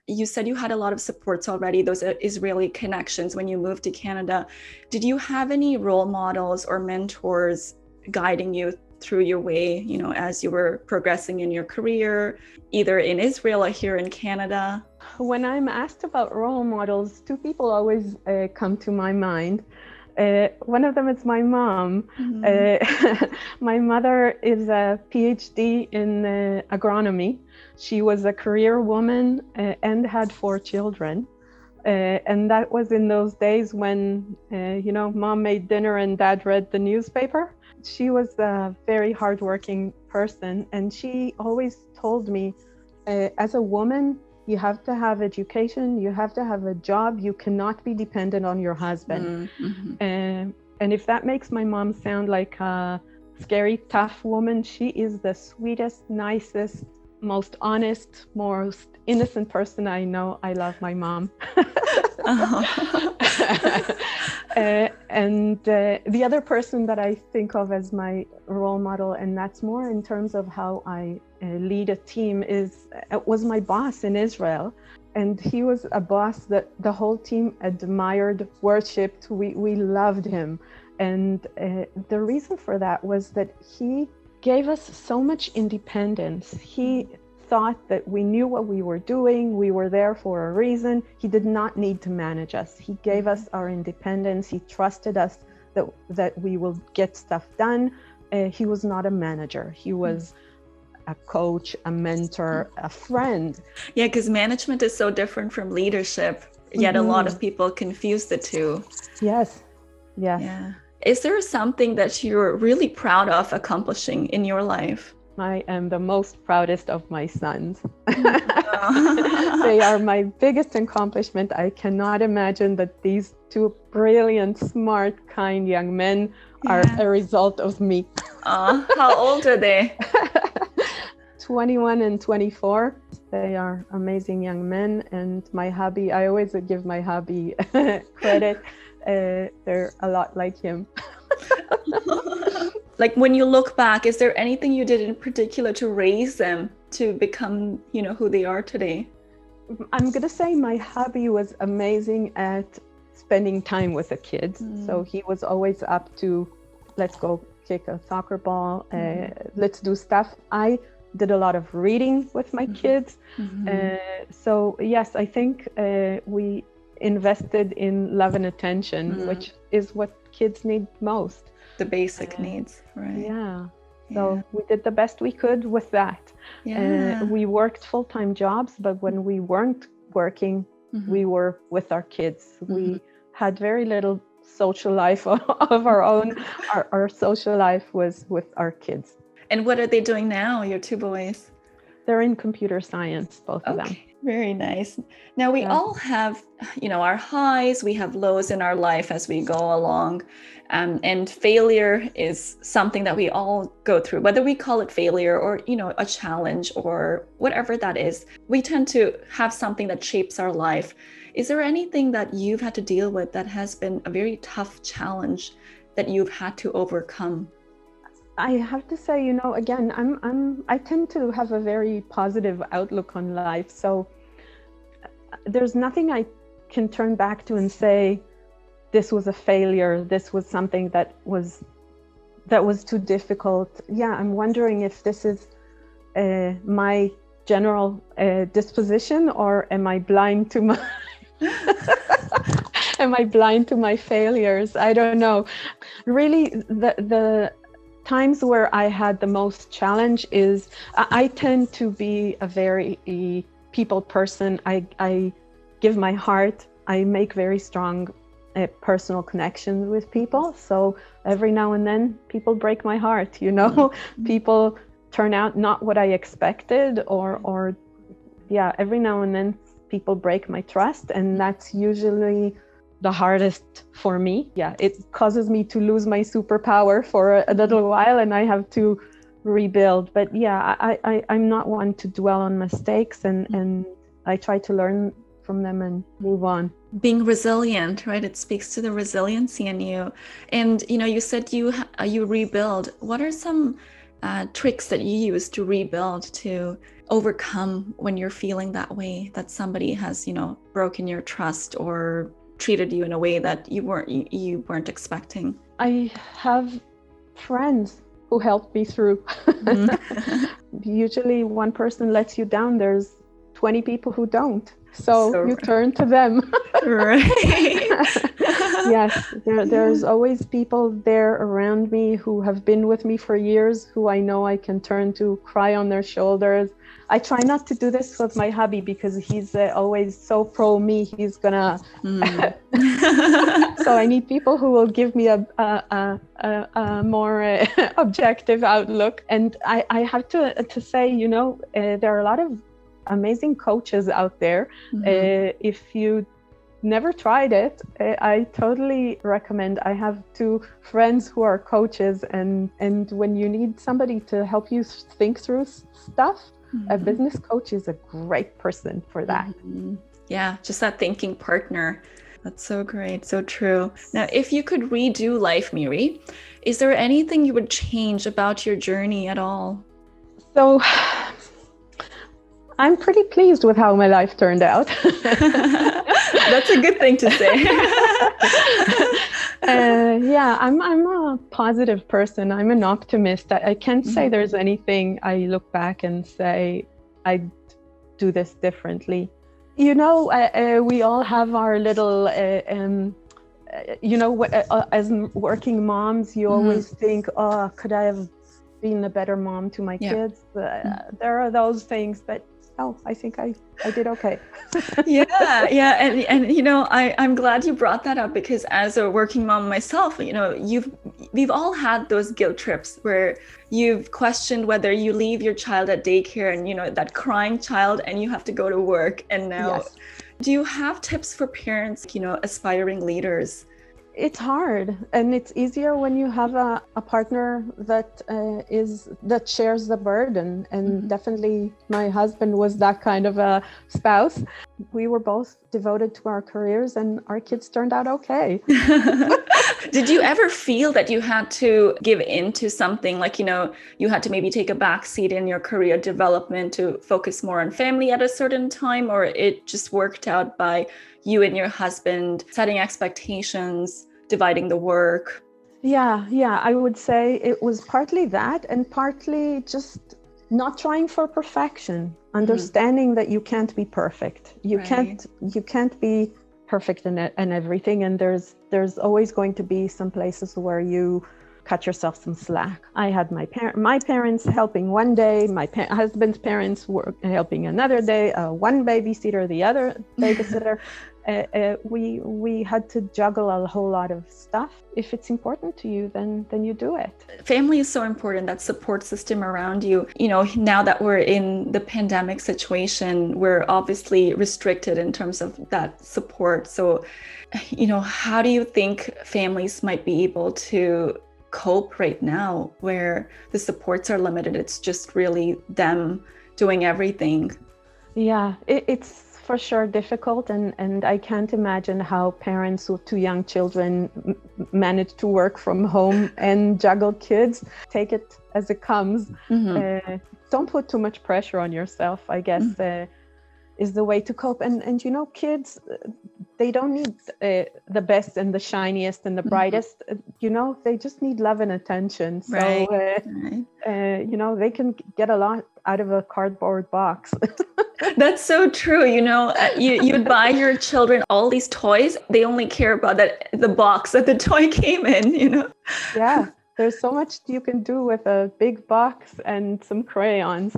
you said you had a lot of supports already, those Israeli connections when you moved to Canada. Did you have any role models or mentors guiding you through your way, as you were progressing in your career, either in Israel or here in Canada? When I'm asked about role models, two people always come to my mind. One of them is my mom. My mother is a PhD in agronomy. She was a career woman and had 4 children. And that was in those days when, mom made dinner and dad read the newspaper. She was a very hardworking person, and she always told me, as a woman, you have to have education, you have to have a job, you cannot be dependent on your husband. And if that makes my mom sound like a scary, tough woman, she is the sweetest, nicest, most honest, most innocent person I know. I love my mom. And the other person that I think of as my role model, and that's more in terms of how I lead a team, was my boss in Israel. And he was a boss that the whole team admired, worshipped. We loved him. And the reason for that was that he gave us so much independence. He thought that we knew what we were doing. We were there for a reason. He did not need to manage us. He gave us our independence. He trusted us that we will get stuff done. He was not a manager. He was a coach, a mentor, a friend. Yeah, because management is so different from leadership, yet a lot of people confuse the two. Yes. Yeah. Is there something that you're really proud of accomplishing in your life? I am the most proudest of my sons. They are my biggest accomplishment. I cannot imagine that these 2 brilliant, smart, kind young men are a result of me. How old are they? 21 and 24. They are amazing young men. And my hubby, I always give my hubby credit. They're a lot like him. Like, when you look back, is there anything you did in particular to raise them to become, who they are today? I'm going to say my hubby was amazing at spending time with the kids. So he was always up to, let's go kick a soccer ball, let's do stuff. I did a lot of reading with my kids. So yes, I think we invested in love and attention, which is what kids need most. The basic needs, right? Yeah. So we did the best we could with that. We worked full-time jobs, but when we weren't working, we were with our kids. We had very little social life of our own. Our social life was with our kids. And what are they doing now, your 2 boys? They're in computer science, both of them. Very nice. Now, we all have, our highs, we have lows in our life as we go along. And failure is something that we all go through, whether we call it failure or, a challenge or whatever that is. We tend to have something that shapes our life. Is there anything that you've had to deal with that has been a very tough challenge that you've had to overcome? I have to say, again, I tend to have a very positive outlook on life. So there's nothing I can turn back to and say, this was a failure. This was something that was too difficult. Yeah, I'm wondering if this is my general disposition, or am I blind to my failures? I don't know. Really, the times where I had the most challenge is I tend to be a very people person. I give my heart. I make very strong personal connections with people. So every now and then people break my heart, people turn out not what I expected, or every now and then people break my trust, and that's usually the hardest for me. Yeah, it causes me to lose my superpower for a little while, and I have to rebuild. But yeah, I'm not one to dwell on mistakes, and I try to learn from them and move on. Being resilient, right? It speaks to the resiliency in you. And you said you rebuild. What are some tricks that you use to rebuild, to overcome when you're feeling that way, that somebody has, broken your trust or treated you in a way that you weren't expecting? I have friends who helped me through. Usually one person lets you down, there's 20 people who don't. So you turn to them. Right. Yes, there's always people there around me who have been with me for years, who I know I can turn to, cry on their shoulders. I try not to do this with my hubby because he's always so pro me. He's gonna. So I need people who will give me a more objective outlook. And I have to say, there are a lot of amazing coaches out there. If you never tried it, I totally recommend. I have 2 friends who are coaches, and when you need somebody to help you think through stuff, a business coach is a great person for that. Yeah, just that thinking partner. That's so great, so true. Now, if you could redo life, Miri, is there anything you would change about your journey at all? So I'm pretty pleased with how my life turned out. That's a good thing to say. Yeah, I'm a positive person. I'm an optimist. I can't say there's anything I look back and say I'd do this differently. We all have our little, as working moms, you always think, oh, could I have been a better mom to my kids? There are those things, but oh, I think I did okay. Yeah. And I'm glad you brought that up, because as a working mom myself, we've all had those guilt trips where you've questioned whether you leave your child at daycare and, that crying child, and you have to go to work. And now, do you have tips for parents, aspiring leaders? It's hard, and it's easier when you have a partner that shares the burden. And definitely my husband was that kind of a spouse. We were both devoted to our careers, and our kids turned out okay. Did you ever feel that you had to give in to something, like, you had to maybe take a back seat in your career development to focus more on family at a certain time, or it just worked out by you and your husband setting expectations, dividing the work? Yeah, I would say it was partly that, and partly just not trying for perfection, understanding that you can't be perfect. You can't be perfect in everything, and there's always going to be some places where you cut yourself some slack. I had my parents helping one day, my husband's parents were helping another day, one babysitter, the other babysitter. We had to juggle a whole lot of stuff. If it's important to you, then you do it. Family is so important, that support system around you. Now that we're in the pandemic situation, we're obviously restricted in terms of that support. So, how do you think families might be able to cope right now where the supports are limited? It's just really them doing everything. Yeah, it's for sure difficult, and I can't imagine how parents with 2 young children manage to work from home and juggle kids. Take it as it comes. Don't put too much pressure on yourself, I guess, is the way to cope. And kids, they don't need the best and the shiniest and the brightest. They just need love and attention. So they can get a lot out of a cardboard box. That's so true. You'd buy your children all these toys. They only care about the box that the toy came in, Yeah, there's so much you can do with a big box and some crayons.